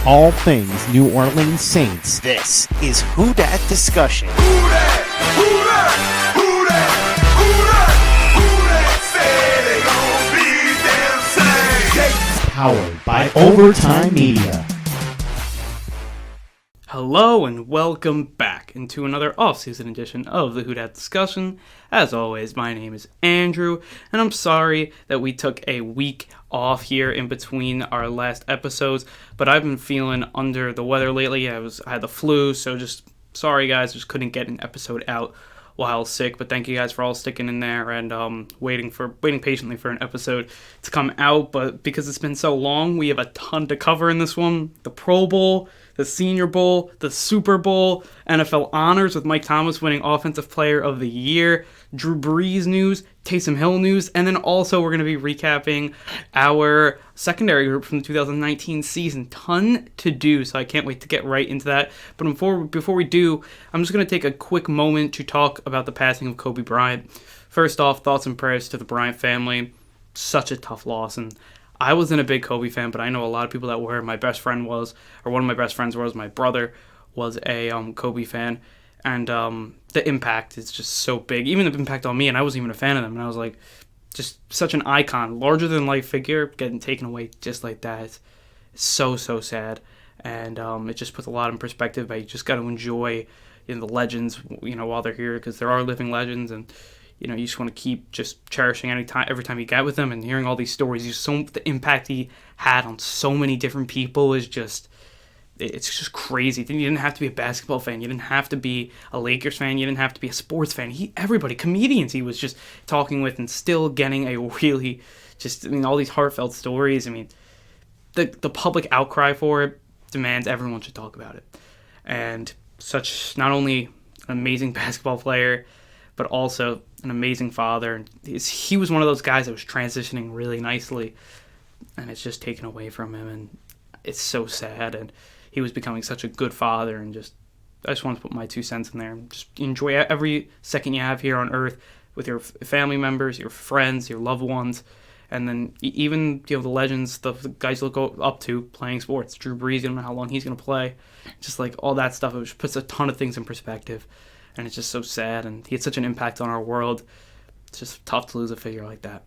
all things New Orleans Saints. This is Who Dat Discussion. Who dat? Who dat? Who dat? Who dat? Who dat? Say they gon' be damn same. Powered by Overtime Media. Hello and welcome back into another off-season edition of the Who Dat Discussion. As always, my name is Andrew, and I'm sorry that we took a week off here in between our last episodes, but I've been feeling under the weather lately. I had the flu, so just sorry guys, just couldn't get an episode out while sick. But thank you guys for all sticking in there and waiting patiently for an episode to come out. But because it's been so long, we have a ton to cover in this one. The Pro Bowl, the Senior Bowl, the Super Bowl, NFL honors with Mike Thomas winning Offensive Player of the Year, Drew Brees news, Taysom Hill news, and then also we're going to be recapping our secondary group from the 2019 season. Ton to do, so I can't wait to get right into that. But before we do, I'm just going to take a quick moment to talk about the passing of Kobe Bryant. First off, thoughts and prayers to the Bryant family. Such a tough loss, and I wasn't a big Kobe fan, but I know a lot of people that were. My best friend was, or one of my best friends was, my brother was a Kobe fan, and the impact is just so big. Even the impact on me, and I wasn't even a fan of them, and I was like, just such an icon, larger-than-life figure, getting taken away just like that. It's so sad, and it just puts a lot in perspective. But you just got to enjoy the legends, while they're here, because there are living legends, and you just want to keep just cherishing every time you get with them and hearing all these stories. The impact he had on so many different people is just, it's just crazy. You didn't have to be a basketball fan. You didn't have to be a Lakers fan. You didn't have to be a sports fan. Everybody, comedians he was just talking with and still getting a really, all these heartfelt stories. The public outcry for it demands everyone should talk about it. And not only an amazing basketball player, but also an amazing father. And he was one of those guys that was transitioning really nicely, and it's just taken away from him, and it's so sad. And he was becoming such a good father, and I just want to put my 2 cents in there. Just enjoy every second you have here on Earth with your family members, your friends, your loved ones, and then even the legends, the guys you look up to playing sports. Drew Brees, you don't know how long he's going to play. Just like all that stuff, it just puts a ton of things in perspective. And it's just so sad, and he had such an impact on our world. It's just tough to lose a figure like that.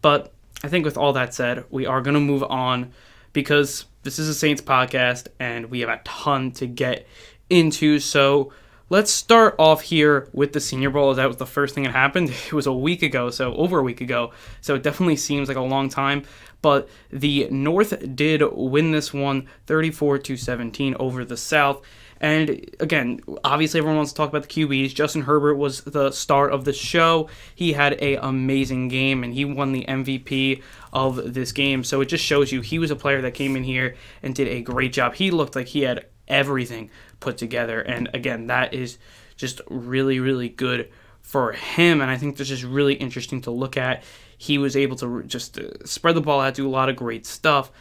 But I think with all that said, we are going to move on, because this is a Saints podcast, and we have a ton to get into. So let's start off here with the Senior Bowl, as that was the first thing that happened. It was over a week ago, so it definitely seems like a long time. But the North did win this one 34-17 over the South. And again, obviously everyone wants to talk about the QBs. Justin Herbert was the star of the show. He had an amazing game, and he won the MVP of this game. So it just shows you he was a player that came in here and did a great job. He looked like he had everything put together. And again, that is just really, really good for him. And I think this is really interesting to look at. He was able to just spread the ball out, do a lot of great stuff.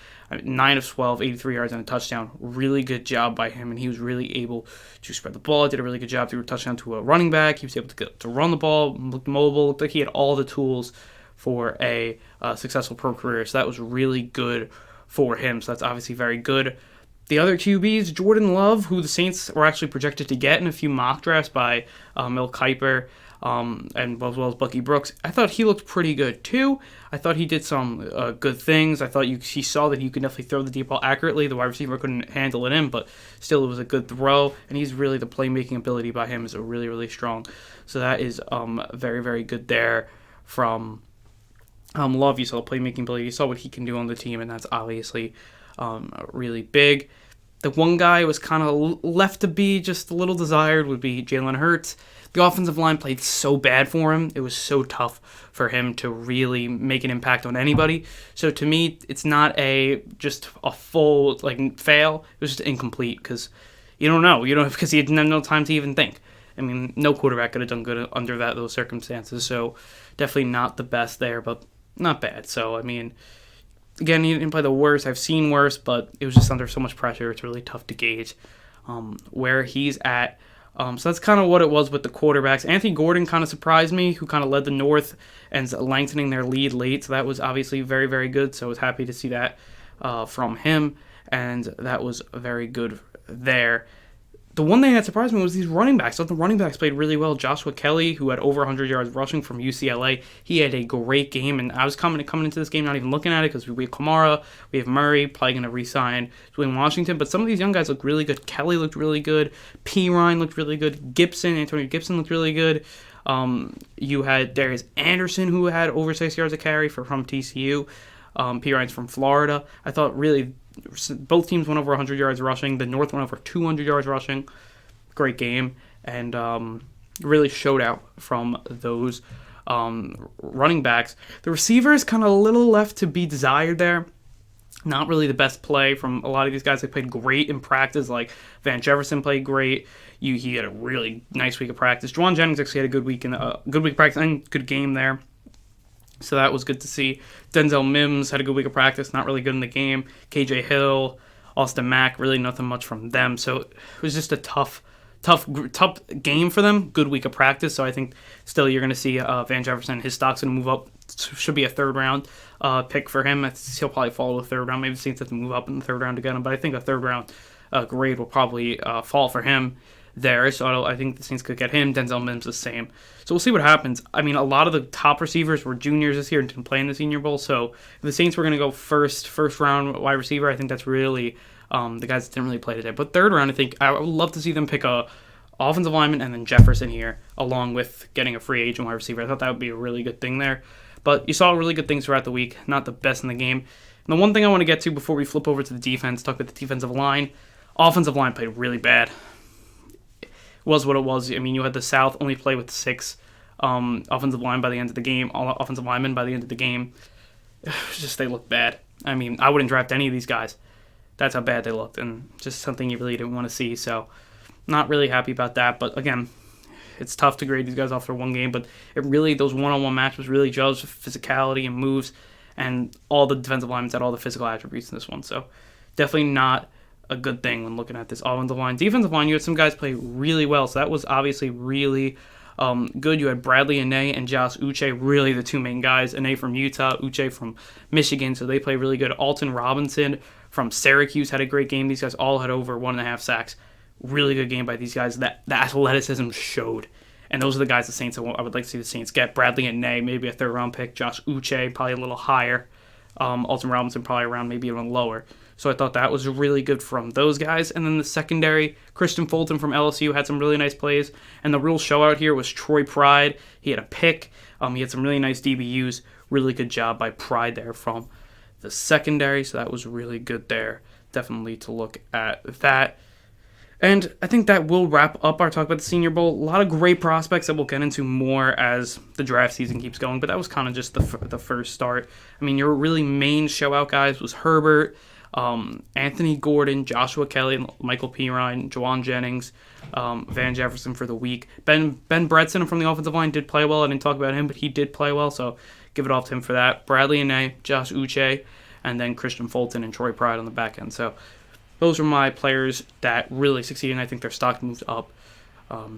9 of 12, 83 yards and a touchdown. Really good job by him, and he was really able to spread the ball. Did a really good job. Threw a touchdown to a running back. He was able to run the ball, looked mobile. Looked like he had all the tools for a successful pro career. So that was really good for him. So that's obviously very good. The other QBs, Jordan Love, who the Saints were actually projected to get in a few mock drafts by Mel Kiper, and as well as Bucky Brooks. I thought he looked pretty good too. I thought he did some good things. I thought he saw that he could definitely throw the deep ball accurately. The wide receiver couldn't handle it in, but still it was a good throw. And he's really, the playmaking ability by him is really, really strong. So that is very, very good there from Love. You saw the playmaking ability. You saw what he can do on the team, and that's obviously really big. The one guy was kind of left to be just a little desired would be Jalen Hurts. The offensive line played so bad for him. It was so tough for him to really make an impact on anybody. So to me, it's not just a full fail. It was just incomplete because you don't know. Because he had no time to even think. No quarterback could have done good under those circumstances. So definitely not the best there, but not bad. So again, he didn't play the worst. I've seen worse, but it was just under so much pressure. It's really tough to gauge where he's at. So that's kind of what it was with the quarterbacks. Anthony Gordon kind of surprised me, who kind of led the North and lengthening their lead late. So that was obviously very, very good. So I was happy to see that from him. and that was very good there. The one thing that surprised me was these running backs. I thought the running backs played really well. Joshua Kelly, who had over 100 yards rushing from UCLA, he had a great game. And I was coming into this game not even looking at it because we have Kamara, we have Murray, probably going to re-sign Dwayne Washington. But some of these young guys look really good. Kelly looked really good. Ryan looked really good. Antonio Gibson looked really good. You had Darius Anderson, who had over 6 yards a carry from TCU. Ryan's from Florida. I thought really both teams went over 100 yards rushing. The North went over 200 yards rushing. Great game. And really showed out from those running backs. The receivers kind of a little left to be desired there. Not really the best play from a lot of these guys. They played great in practice. Like Van Jefferson played great. He had a really nice week of practice. Juwan Jennings actually had a good week of practice and good game there. So that was good to see. Denzel Mims had a good week of practice, not really good in the game. KJ Hill, Austin Mack, really nothing much from them. So it was just a tough game for them. Good week of practice. So I think still you're going to see Van Jefferson. His stock's going to move up. Should be a third round pick for him. He'll probably fall to the third round. Maybe the Saints have to move up in the third round to get him. But I think a third round grade will probably fall for him there. So I think the Saints could get him. Denzel Mims the same. So we'll see what happens. I mean, a lot of the top receivers were juniors this year and didn't play in the Senior Bowl. So if the Saints were going to go first round wide receiver, I think that's really the guys that didn't really play today. But third round, I think I would love to see them pick a offensive lineman and then Jefferson here, along with getting a free agent wide receiver. I thought that would be a really good thing there. But you saw really good things throughout the week. Not the best in the game. And the one thing I want to get to before we flip over to the defense, talk about the defensive line. Offensive line played really bad. It was what it was. I mean, you had the South only play with 6 offensive line by the end of the game. All offensive linemen by the end of the game. Just they looked bad. I mean, I wouldn't draft any of these guys. That's how bad they looked, and just something you really didn't want to see. So, not really happy about that. But again, it's tough to grade these guys off for one game. But it really, those one-on-one matches really judged physicality and moves, and all the defensive linemen had all the physical attributes in this one. So, definitely not a good thing when looking at this offensive line. Defensive line, you had some guys play really well. So that was obviously really good. You had Bradley Anae and Josh Uche, really the two main guys. Anae from Utah, Uche from Michigan, so they play really good. Alton Robinson from Syracuse had a great game. These guys all had over 1.5 sacks. Really good game by these guys. The athleticism showed. And those are the guys the Saints I would like to see the Saints get. Bradley Anae, maybe a third-round pick. Josh Uche, probably a little higher. Alton Robinson, probably around maybe even lower. So I thought that was really good from those guys. And then the secondary, Christian Fulton from LSU had some really nice plays. And the real show out here was Troy Pride. He had a pick. He had some really nice DBUs. Really good job by Pride there from the secondary. So that was really good there. Definitely to look at that. And I think that will wrap up our talk about the Senior Bowl. A lot of great prospects that we'll get into more as the draft season keeps going. But that was kind of just the first start. I mean, your really main show out guys was Herbert, Anthony Gordon, Joshua Kelly, Michael Ryan, Juwan Jennings, Van Jefferson for the week. Ben Bredesen from the offensive line did play well. I didn't talk about him, but he did play well, so give it off to him for that. Bradley Anae, Josh Uche, and then Christian Fulton and Troy Pride on the back end. So those are my players that really succeeded, and I think their stock moved up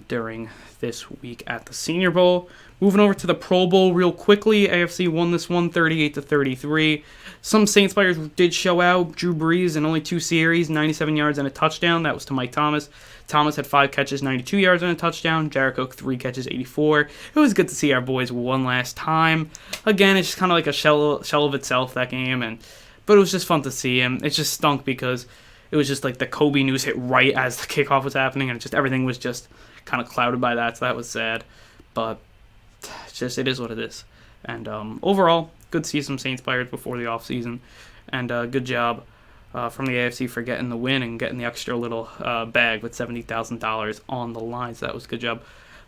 during this week at the Senior Bowl. Moving over to the Pro Bowl real quickly. AFC won this one 38-33. Some Saints players did show out. Drew Brees in only 2 series, 97 yards and a touchdown. That was to Mike Thomas. Thomas had 5 catches, 92 yards and a touchdown. Jared Cook, 3 catches, 84. It was good to see our boys one last time. Again, it's just kind of like a shell of itself, that game. But it was just fun to see him. It just stunk because it was just like the Kobe news hit right as the kickoff was happening, and everything was just kind of clouded by that, so that was sad. But it is what it is. And overall, good to see some Saints players before the offseason, and good job from the AFC for getting the win and getting the extra little bag with $70,000 on the line. So that was a good job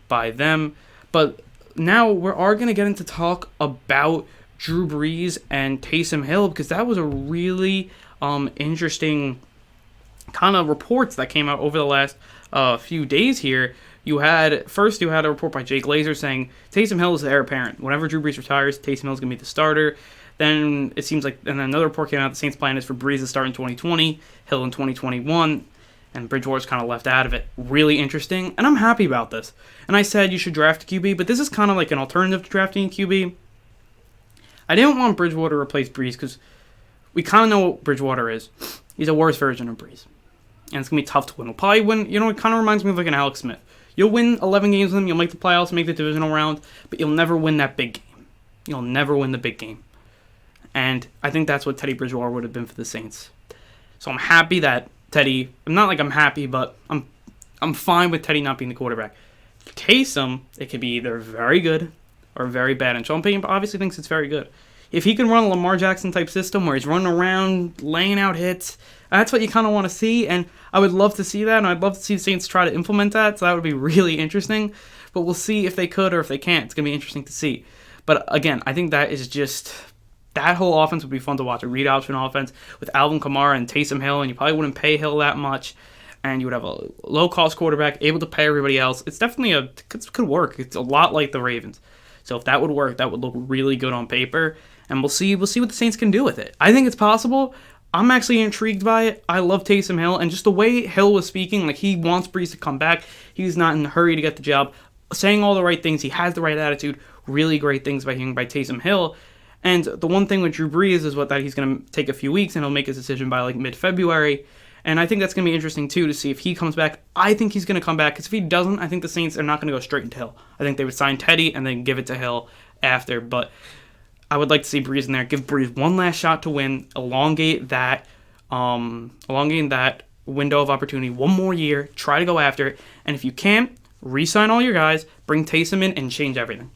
by them. But now we are going to get into talk about Drew Brees and Taysom Hill, because that was a really interesting kind of reports that came out over the last few days here. You had a report by Jake Glazer saying Taysom Hill is the heir apparent. Whenever Drew Brees retires, Taysom Hill is going to be the starter. Then it seems like, and then another report came out, the Saints' plan is for Brees to start in 2020, Hill in 2021, and Bridgewater's kind of left out of it. Really interesting, and I'm happy about this. And I said you should draft a QB, but this is kind of like an alternative to drafting a QB. I didn't want Bridgewater to replace Brees because we kind of know what Bridgewater is. He's a worse version of Breeze. And it's going to be tough to win. We'll probably win, it kind of reminds me of like an Alex Smith. You'll win 11 games with him, you'll make the playoffs, make the divisional round, but you'll never win that big game. You'll never win the big game. And I think that's what Teddy Bridgewater would have been for the Saints. So I'm happy that Teddy, not like I'm happy, but I'm fine with Teddy not being the quarterback. Taysom, it could be either very good or very bad. And Sean Payton obviously thinks it's very good. If he can run a Lamar Jackson type system where he's running around, laying out hits, that's what you kind of want to see. And I would love to see that. And I'd love to see the Saints try to implement that. So that would be really interesting. But we'll see if they could or if they can't. It's going to be interesting to see. But again, I think that is just... that whole offense would be fun to watch. A read option offense with Alvin Kamara and Taysom Hill. And you probably wouldn't pay Hill that much. And you would have a low-cost quarterback able to pay everybody else. It's definitely could work. It's a lot like the Ravens. So if that would work, that would look really good on paper. And we'll see what the Saints can do with it. I think it's possible. I'm actually intrigued by it. I love Taysom Hill. And just the way Hill was speaking, like he wants Breeze to come back. He's not in a hurry to get the job. Saying all the right things. He has the right attitude. Really great things by Taysom Hill. And the one thing with Drew Brees is that he's going to take a few weeks and he'll make his decision by like mid-February. And I think that's going to be interesting, too, to see if he comes back. I think he's going to come back, because if he doesn't, I think the Saints are not going to go straight into Hill. I think they would sign Teddy and then give it to Hill after. But I would like to see Breeze in there. Give Breeze one last shot to win. Elongate that window of opportunity one more year. Try to go after it. And if you can't, re-sign all your guys, bring Taysom in, and change everything.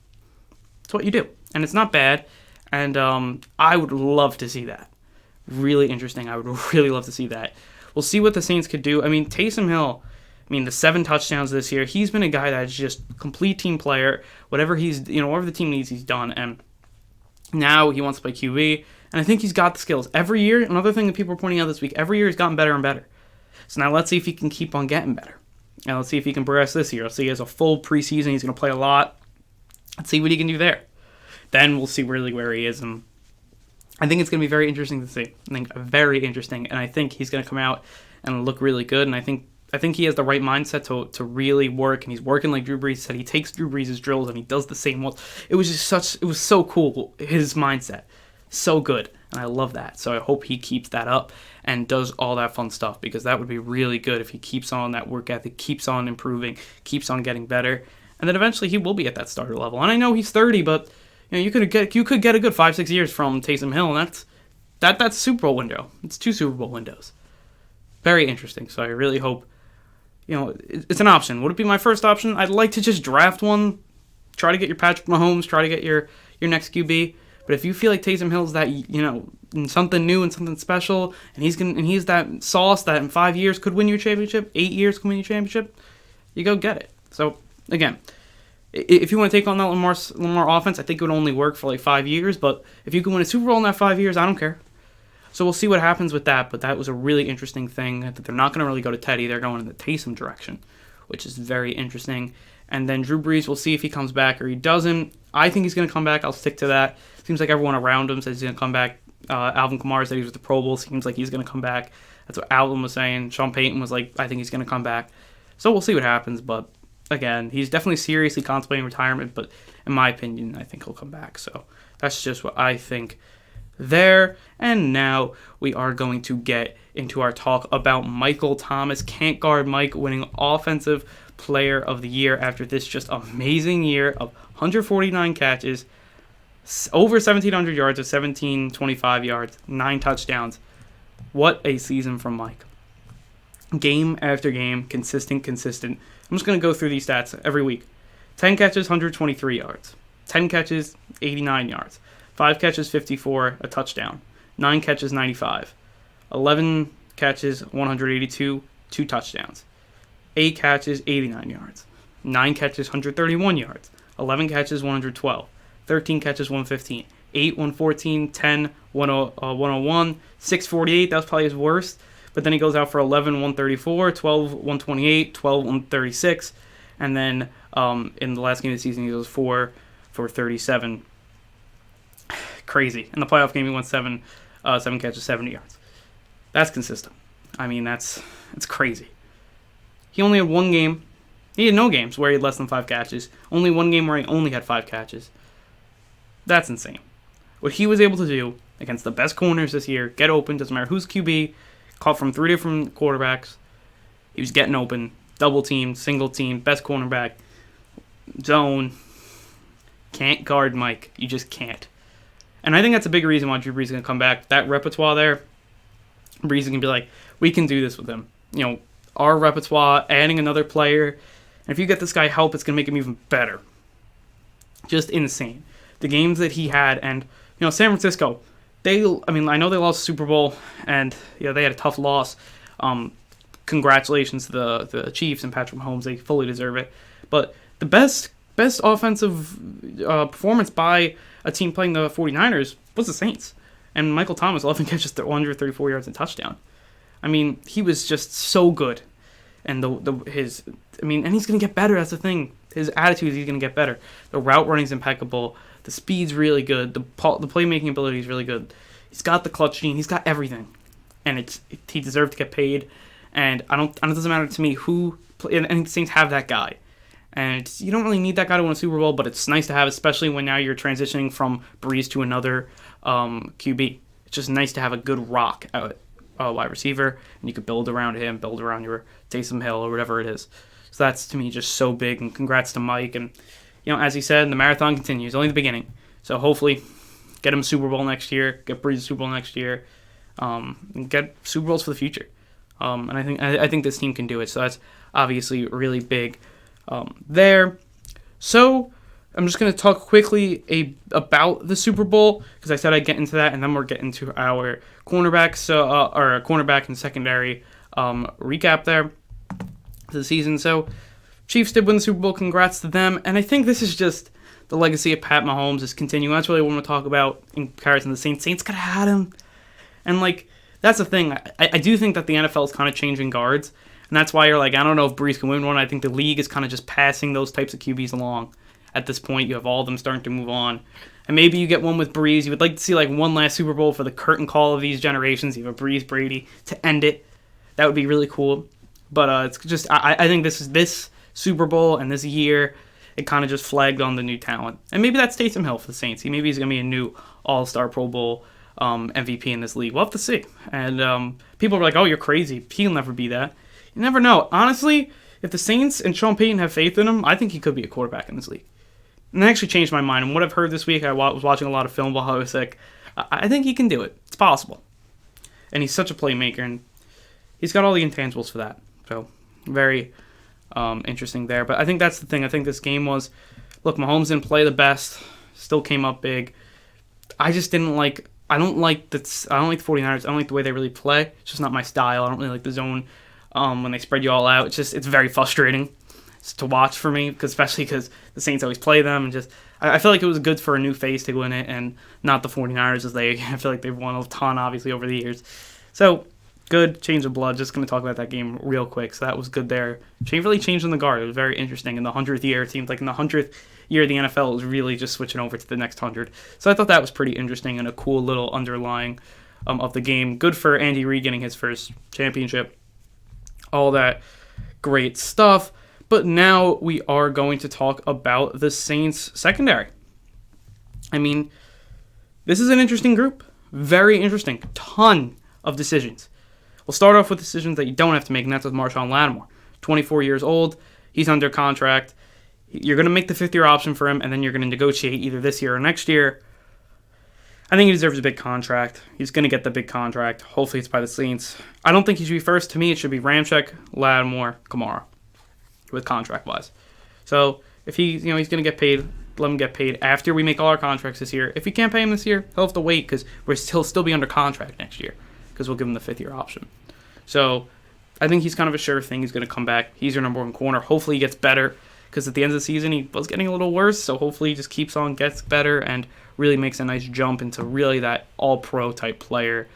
That's what you do. And it's not bad. And I would love to see that. Really interesting. I would really love to see that. We'll see what the Saints could do. I mean, Taysom Hill, the 7 touchdowns this year, he's been a guy that's just complete team player. Whatever whatever the team needs, he's done. And now he wants to play QB. And I think he's got the skills. Every year, another thing that people are pointing out this week, every year he's gotten better and better. So now let's see if he can keep on getting better. And let's see if he can progress this year. Let's see he has a full preseason. He's going to play a lot. Let's see what he can do there. Then we'll see really where he is. And I think it's going to be very interesting to see. I think very interesting. And I think he's going to come out and look really good. And I think he has the right mindset to really work. And he's working like Drew Brees said. He takes Drew Brees' drills and he does the same ones. It was so cool, his mindset. So good. And I love that. So I hope he keeps that up and does all that fun stuff, because that would be really good if he keeps on that work ethic, keeps on improving, keeps on getting better. And then eventually he will be at that starter level. And I know he's 30, but you could get a good 5-6 years from Taysom Hill, and that's a Super Bowl window. It's 2 Super Bowl windows. Very interesting. So I really hope, it's an option. Would it be my first option? I'd like to just draft one, try to get your Patrick Mahomes, try to get your next QB. But if you feel like Taysom Hill's that, something new and something special, and he's that sauce that in 5 years could win you a championship, 8 years could win you a championship, you go get it. So again, if you want to take on that Lamar offense, I think it would only work for like 5 years. But if you can win a Super Bowl in that 5 years, I don't care. So we'll see what happens with that. But that was a really interesting thing. That they're not going to really go to Teddy. They're going in the Taysom direction, which is very interesting. And then Drew Brees, we'll see if he comes back or he doesn't. I think he's going to come back. I'll stick to that. Seems like everyone around him says he's going to come back. Alvin Kamara said he was at the Pro Bowl. Seems like he's going to come back. That's what Alvin was saying. Sean Payton was like, I think he's going to come back. So we'll see what happens. But again, he's definitely seriously contemplating retirement, but in my opinion, I think he'll come back. So that's just what I think there. And now we are going to get into our talk about Michael Thomas. Can't guard Mike winning Offensive Player of the Year after this just amazing year of 149 catches, over 1,700 yards, of 1,725 yards, 9 touchdowns. What a season from Mike. Game after game, consistent. I'm just going to go through these stats every week. 10 catches, 123 yards. 10 catches, 89 yards. 5 catches, 54, a touchdown. 9 catches, 95. 11 catches, 182, 2 touchdowns. 8 catches, 89 yards. 9 catches, 131 yards. 11 catches, 112. 13 catches, 115. 8, 114, 10, 101, 648. That was probably his worst. But then he goes out for 11, 134, 12, 128, 12, 136. And then in the last game of the season, he goes 4 for 37. Crazy. In the playoff game, he went 7 catches, 70 yards. That's consistent. It's crazy. He only had one game. He had no games where he had less than 5 catches. Only one game where he only had 5 catches. That's insane. What he was able to do against the best corners this year, get open, doesn't matter who's QB, caught from 3 different quarterbacks. He was getting open, double team, single team, best cornerback, zone. Can't guard Mike. You just can't. And I think that's a big reason why Drew Brees is going to come back. That repertoire there, Brees is going to be like, we can do this with him. Our repertoire, adding another player. And if you get this guy help, it's going to make him even better. Just insane. The games that he had, and, San Francisco, I know they lost the Super Bowl, and, they had a tough loss. Congratulations to the Chiefs and Patrick Mahomes. They fully deserve it. But the best offensive performance by a team playing the 49ers was the Saints. And Michael Thomas, 11 catches, 134 yards and touchdown. He was just so good. And and he's going to get better. That's the thing. His attitude, he's going to get better. The route running is impeccable. The speed's really good. The playmaking ability is really good. He's got the clutch gene. He's got everything. And he deserved to get paid. And it doesn't matter to me and the Saints have that guy. And you don't really need that guy to win a Super Bowl, but it's nice to have, especially when now you're transitioning from Brees to another QB. It's just nice to have a good rock out wide receiver, and you could build around him, build around your Taysom Hill or whatever it is. So that's, to me, just so big, and congrats to Mike. And, as he said, the marathon continues, only the beginning. So hopefully get him a Super Bowl next year, get Brees a Super Bowl next year, and get Super Bowls for the future. And I think this team can do it. So that's obviously really big there. So I'm just going to talk quickly about the Super Bowl, because I said I'd get into that, and then we'll get into our cornerbacks, or cornerback and secondary recap there for the season. So Chiefs did win the Super Bowl. Congrats to them. And I think this is just the legacy of Pat Mahomes is continuing. That's really what I want to talk about in comparison to the Saints. Saints could have had him. And, that's the thing. I do think that the NFL is kind of changing guards. And that's why you're like, I don't know if Brees can win one. I think the league is kind of just passing those types of QBs along. At this point, you have all of them starting to move on. And maybe you get one with Brees. You would like to see one last Super Bowl for the curtain call of these generations. You have a Brees, Brady to end it. That would be really cool. But it's just, I think this Super Bowl and this year, it kind of just flagged on the new talent. And maybe that's Taysom Hill for the Saints. Maybe he's going to be a new All-Star Pro Bowl MVP in this league. We'll have to see. And people are like, oh, you're crazy. He'll never be that. You never know. Honestly, if the Saints and Sean Payton have faith in him, I think he could be a quarterback in this league. And that actually changed my mind. And what I've heard this week, I was watching a lot of film while I was sick. I think he can do it. It's possible. And he's such a playmaker, and he's got all the intangibles for that. So, very interesting there. But I think that's the thing. I think this game was, look, Mahomes didn't play the best. Still came up big. I just didn't like, I don't like the 49ers. I don't like the way they really play. It's just not my style. I don't really like the zone when they spread you all out. It's very frustrating to watch for me, especially because the Saints always play them, and just I feel like it was good for a new face to win it, and not the 49ers, as I feel like they've won a ton obviously over the years. So good change of blood. Just going to talk about that game real quick. So that was good there. Really changed in the guard. It was very interesting. In the 100th year, it seems like in the 100th year the NFL is really just switching over to the next 100. So I thought that was pretty interesting and a cool little underlying of the game. Good for Andy Reid getting his first championship. All that great stuff. But now we are going to talk about the Saints secondary. This is an interesting group. Very interesting. Ton of decisions. We'll start off with decisions that you don't have to make, and that's with Marshawn Lattimore. 24 years old. He's under contract. You're going to make the fifth-year option for him, and then you're going to negotiate either this year or next year. I think he deserves a big contract. He's going to get the big contract. Hopefully it's by the Saints. I don't think he should be first. To me, it should be Ramczyk, Lattimore, Kamara, with contract-wise. So if he's going to get paid, let him get paid after we make all our contracts this year. If we can't pay him this year, he'll have to wait because he'll still be under contract next year because we'll give him the fifth-year option. So I think he's kind of a sure thing. He's going to come back. He's your number one corner. Hopefully he gets better because at the end of the season he was getting a little worse. So hopefully he just keeps on, gets better, and really makes a nice jump into really that all-pro type player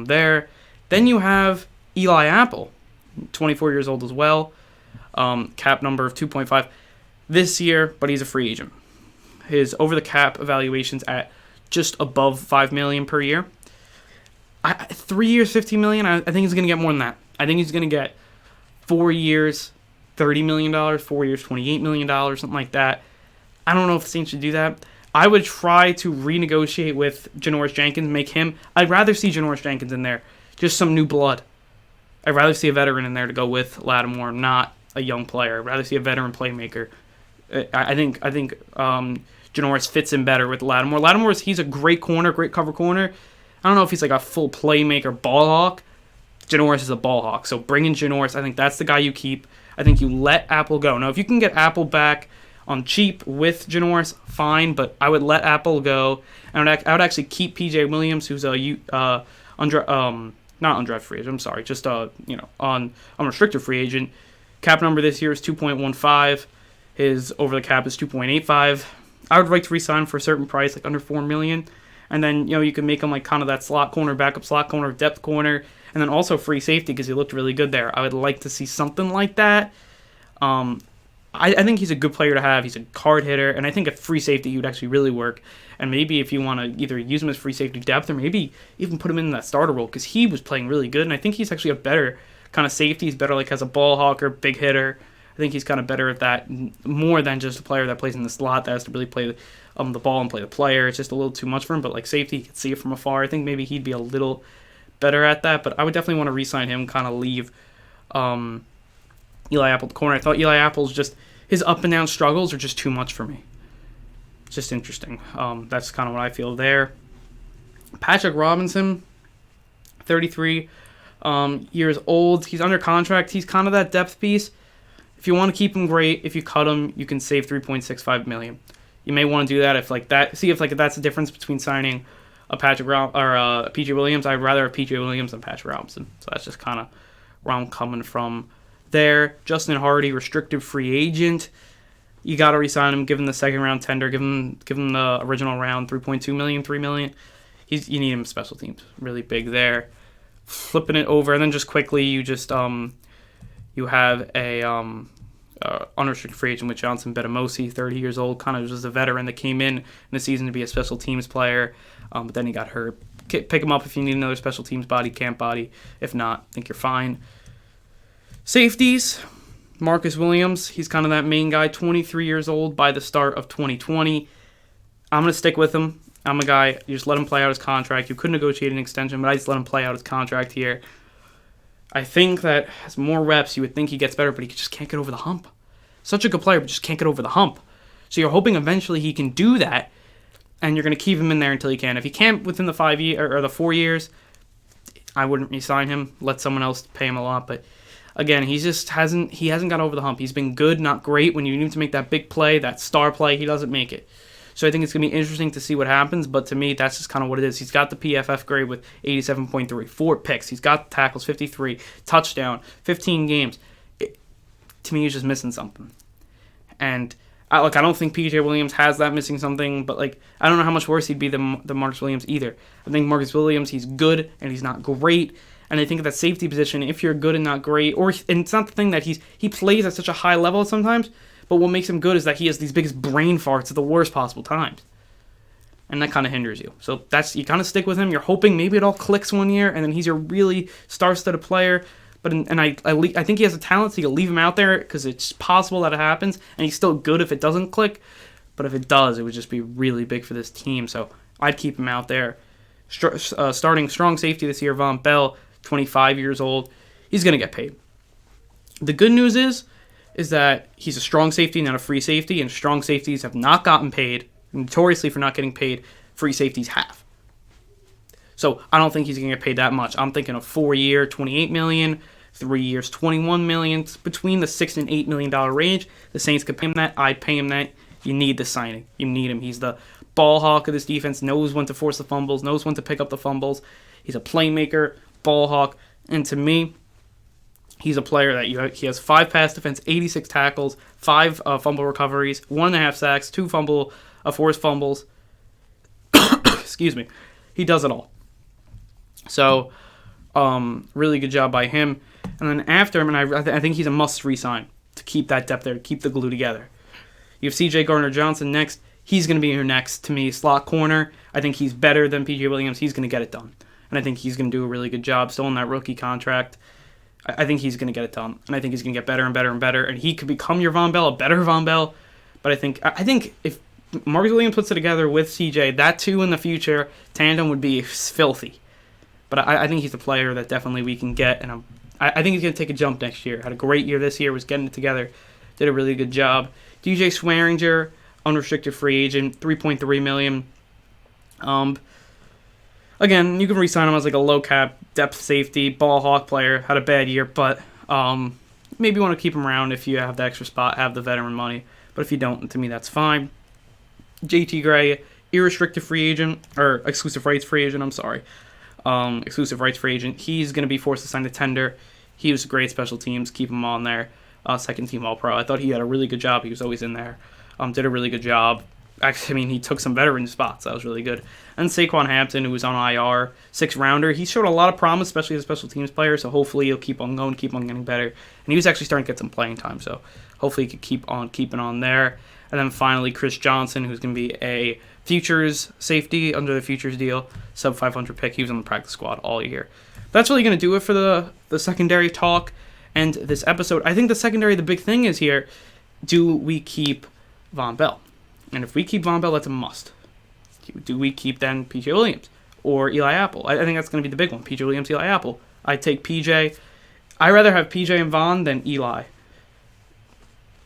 there. Then you have Eli Apple, 24 years old as well. Cap number of 2.5 this year, but he's a free agent. His over-the-cap evaluation's at just above $5 million per year. 3 years, $15 million. I think he's going to get more than that. I think he's going to get 4 years, $30 million, 4 years, $28 million, something like that. I don't know if the Saints should do that. I would try to renegotiate with Janoris Jenkins, make him. I'd rather see Janoris Jenkins in there, just some new blood. I'd rather see a veteran in there to go with Lattimore, not a young player. I'd rather see a veteran playmaker. I think Janoris fits in better with Lattimore. Lattimore, he's a great corner, great cover corner. I don't know if he's like a full playmaker ball hawk. Janoris is a ball hawk. So bring in Janoris. I think that's the guy you keep. I think you let Apple go. Now, if you can get Apple back on cheap with Janoris, fine, but I would let Apple go. And I would actually keep PJ Williams, who's not undrafted free agent, I'm sorry, just on unrestricted free agent. Cap number this year is 2.15. His over the cap is 2.85. I would like to re-sign for a certain price, like under $4 million. And then, you can make him like kind of that slot corner, backup slot corner, depth corner, and then also free safety because he looked really good there. I would like to see something like that. I think he's a good player to have. He's a card hitter, and I think a free safety he would actually really work. And maybe if you want to either use him as free safety depth or maybe even put him in that starter role because he was playing really good, and I think he's actually a better kind of safety. He's better like as a ball hawker, big hitter. I think he's kind of better at that more than just a player that plays in the slot that has to really play the ball and play the player. It's just a little too much for him, but like safety, you can see it from afar. I think maybe he'd be a little better at that, but I would definitely want to re-sign him, kind of leave Eli Apple at the corner. I thought Eli Apple's just, his up and down struggles are just too much for me. It's just interesting. That's kind of what I feel there. Patrick Robinson, 33 years old. He's under contract. He's kind of that depth piece. If you want to keep him, great. If you cut him, you can save $3.65 million. You may want to do that if like that. See if like that's the difference between signing a PJ Williams. I'd rather have PJ Williams than Patrick Robinson. So that's just kind of where I'm coming from there. Justin Hardy, restricted free agent. You got to re-sign him. Give him the second round tender. Give him the original round, $3.2 million, $3 million. You need him special teams. Really big there. Flipping it over, and then just quickly, you just you have a unrestricted free agent with Johnson Betamosi, 30 years old, kind of just a veteran that came in the season to be a special teams player, but then he got hurt. Pick him up if you need another special teams body, camp body. If not, I think you're fine. Safeties, Marcus Williams, he's kind of that main guy, 23 years old by the start of 2020. I'm going to stick with him. I'm a guy, you just let him play out his contract. You could negotiate an extension, but I just let him play out his contract here. I think that as more reps, you would think he gets better, but he just can't get over the hump. Such a good player, but just can't get over the hump. So you're hoping eventually he can do that, and you're going to keep him in there until he can. If he can't within the 5 year or the 4 years, I wouldn't re-sign him. Let someone else pay him a lot. But again, he hasn't got over the hump. He's been good, not great. When you need to make that big play, that star play, he doesn't make it. So I think it's going to be interesting to see what happens, but to me, that's just kind of what it is. He's got the PFF grade with 87.3, 4 picks. He's got the tackles, 53, touchdown, 15 games. To me, he's just missing something. And I don't think PJ Williams has that missing something, but I don't know how much worse he'd be than Marcus Williams either. I think Marcus Williams, he's good and he's not great. And I think at that safety position, if you're good and not great, and it's not the thing that he plays at such a high level sometimes, but what makes him good is that he has these biggest brain farts at the worst possible times. And that kind of hinders you. So you kind of stick with him. You're hoping maybe it all clicks one year, and then he's your really star-studded player. But I think he has a talent, so you can leave him out there because it's possible that it happens, and he's still good if it doesn't click. But if it does, it would just be really big for this team. So I'd keep him out there. Starting strong safety this year, Von Bell, 25 years old. He's going to get paid. The good news is that he's a strong safety, not a free safety, and strong safeties have not gotten paid, notoriously for not getting paid. Free safeties have. So I don't think he's going to get paid that much. I'm thinking a 4-year, $28 million, 3 years, $21 million. It's between the $6 and $8 million range. The Saints could pay him that. I'd pay him that. You need the signing. You need him. He's the ball hawk of this defense, knows when to force the fumbles, knows when to pick up the fumbles. He's a playmaker, ball hawk, and to me, he's a player that he has 5 pass defense, 86 tackles, 5 fumble recoveries, 1.5 sacks, 2 forced fumbles. Excuse me. He does it all. So, really good job by him. And then after him, and I think he's a must re-sign to keep that depth there, to keep the glue together. You have C.J. Gardner-Johnson next. He's going to be here next. To me, slot corner. I think he's better than P.J. Williams. He's going to get it done. And I think he's going to do a really good job still in that rookie contract. I think he's going to get it done. And I think he's going to get better and better and better. And he could become your Von Bell, a better Von Bell. But I think if Marcus Williams puts it together with CJ, that two in the future tandem would be filthy. But I think he's a player that definitely we can get, and I think he's going to take a jump next year. Had a great year this year, was getting it together, did a really good job. DJ Swearinger, unrestricted free agent, $3.3 million. Again, you can re-sign him as like a low cap depth safety, ball hawk player. Had a bad year, but maybe you want to keep him around if you have the extra spot, have the veteran money. But if you don't, to me that's fine. JT Gray, irrestricted free agent, or exclusive rights free agent. I'm sorry. Exclusive rights free agent. He's going to be forced to sign the tender. He was great special teams. Keep him on there. Second team All-Pro. I thought he had a really good job. He was always in there. Did a really good job. Actually, I mean, he took some veteran spots. That was really good. And Saquon Hampton, who was on IR, 6th-rounder. He showed a lot of promise, especially as a special teams player, so hopefully he'll keep on going, keep on getting better. And he was actually starting to get some playing time, so hopefully he could keep on keeping on there. And then finally, Chris Johnson, who's going to be a futures safety under the futures deal, sub-500 pick. He was on the practice squad all year. That's really going to do it for the secondary talk and this episode. I think the secondary, the big thing is here, do we keep Von Bell? And if we keep Von Bell, that's a must. Do we keep then P.J. Williams or Eli Apple? I think that's going to be the big one. P.J. Williams, Eli Apple. I take P.J. I'd rather have P.J. and Von than Eli.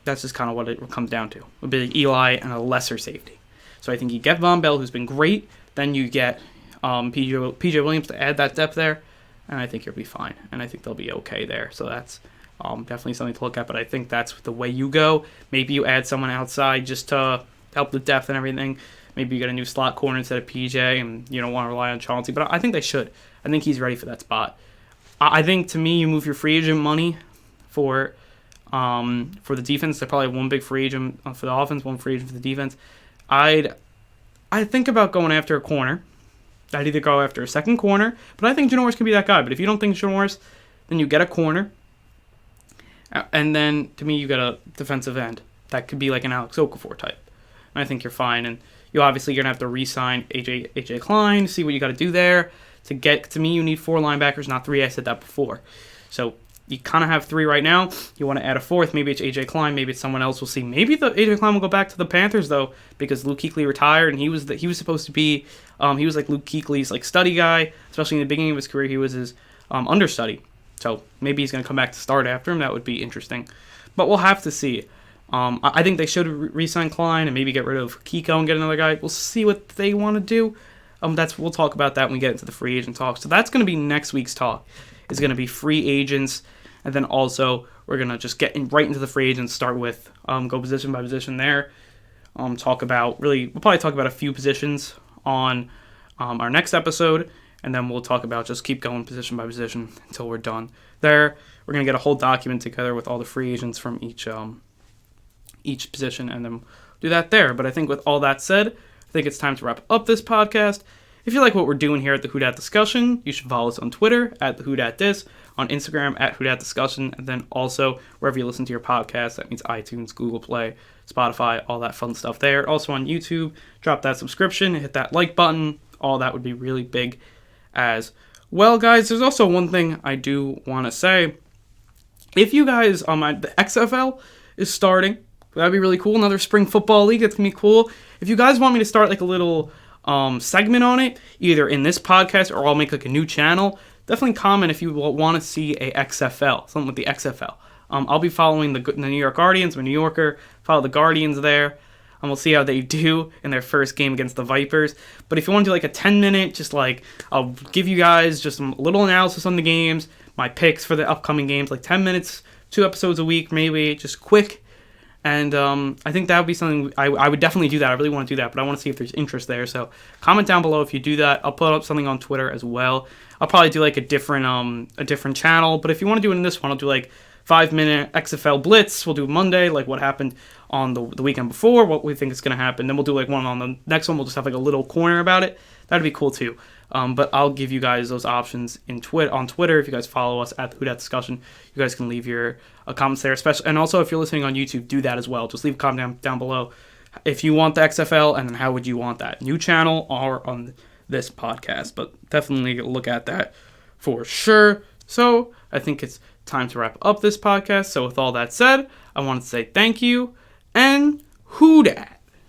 That's just kind of what it comes down to. It would be Eli and a lesser safety. So I think you get Von Bell, who's been great. Then you get P.J. Williams to add that depth there. And I think you'll be fine. And I think they'll be okay there. So that's definitely something to look at. But I think that's the way you go. Maybe you add someone outside just to help the depth and everything. Maybe you get a new slot corner instead of PJ, and you don't want to rely on Chauncey. But I think they should. I think he's ready for that spot. I think, to me, you move your free agent money for the defense. They're probably one big free agent for the offense, one free agent for the defense. I'd think about going after a corner. I'd either go after a second corner, but I think Janoris can be that guy. But if you don't think Janoris, then you get a corner. And then, to me, you get a defensive end. That could be like an Alex Okafor type. And I think you're fine. And you're going to have to re-sign AJ Klein, see what you got to do there. To me, you need 4 linebackers, not 3. I said that before. So you kind of have 3 right now. You want to add a 4th. Maybe it's AJ Klein. Maybe it's someone else. We'll see. Maybe the AJ Klein will go back to the Panthers, though, because Luke Kuechly retired, and he was supposed to be he was like Luke Kuechly's like study guy, especially in the beginning of his career. He was his understudy. So maybe he's going to come back to start after him. That would be interesting. But we'll have to see. I think they should re-sign Klein and maybe get rid of Kiko and get another guy. We'll see what they want to do. We'll talk about that when we get into the free agent talk. So that's going to be next week's talk. It's going to be free agents, and then also we're going to just get right into the free agents. Start with go position by position there. We'll probably talk about a few positions on our next episode, and then we'll talk about just keep going position by position until we're done there. We're going to get a whole document together with all the free agents from each position, and then do that there. But I think with all that said, I think it's time to wrap up this podcast. If you like what we're doing here at the Who Dat Discussion, you should follow us on Twitter at the Who Dat Dis, on Instagram at Who Dat Discussion, and then also wherever you listen to your podcast. That means iTunes, Google Play, Spotify, all that fun stuff there. Also on YouTube, drop that subscription, hit that like button. All that would be really big as well, guys. There's also one thing I do want to say. If you guys, the XFL is starting. That'd be really cool. Another spring football league. That's going to be cool. If you guys want me to start like a little segment on it, either in this podcast or I'll make like a new channel, definitely comment if you want to see a XFL, something with the XFL. I'll be following the New York Guardians. I'm a New Yorker. Follow the Guardians there. And we'll see how they do in their first game against the Vipers. But if you want to do like a 10-minute, just like I'll give you guys just some little analysis on the games, my picks for the upcoming games, like 10 minutes, 2 episodes a week, maybe, just quick. And I think that would be something I would definitely do that. I really want to do that, but I want to see if there's interest there. So comment down below if you do that. I'll put up something on Twitter as well. I'll probably do like a different channel. But if you want to do it in this one, I'll do like 5-minute XFL Blitz. We'll do Monday, like what happened on the weekend before, what we think is going to happen. Then we'll do like one on the next one. We'll just have like a little corner about it. That'd be cool too. But I'll give you guys those options on Twitter. If you guys follow us at the Who Dat Discussion, you guys can leave your comments there. And also, if you're listening on YouTube, do that as well. Just leave a comment down below if you want the XFL, and then how would you want that new channel or on this podcast. But definitely look at that for sure. So I think it's time to wrap up this podcast. So with all that said, I want to say thank you and Who Dat.